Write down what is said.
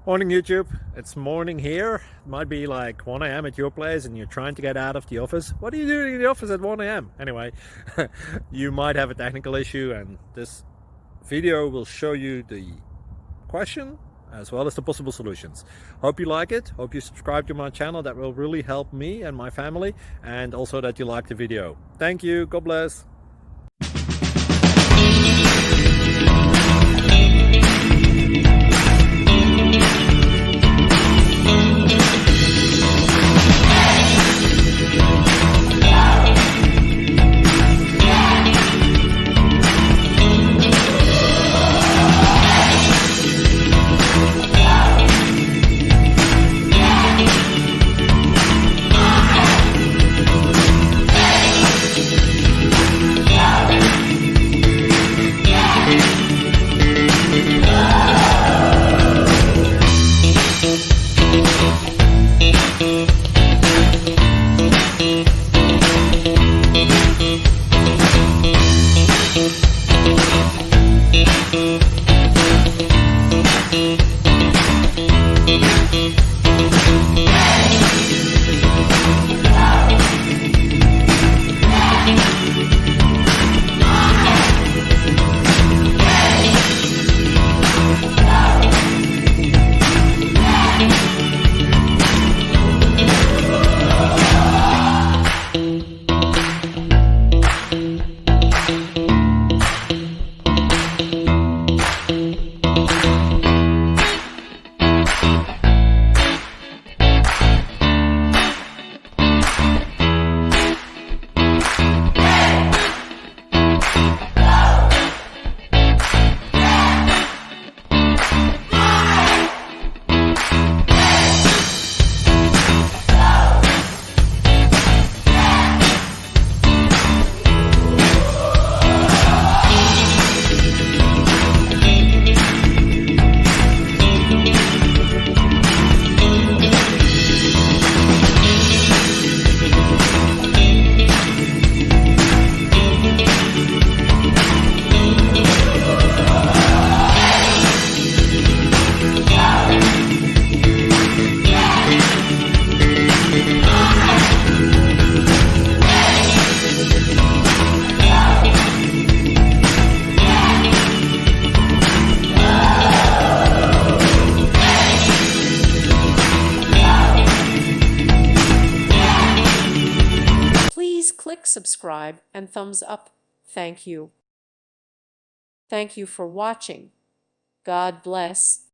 Morning YouTube, it's morning here. It might be like 1 a.m. at your place and you're trying to get out of the office. What are you doing in the office at 1 a.m.? Anyway, you might have a technical issue and this video will show you the question as well as the possible solutions. Hope you like it, hope you subscribe to my channel. That will really help me and my family, and also that you like the video. Thank you, God bless. Click subscribe and thumbs up. Thank you. Thank you for watching. God bless.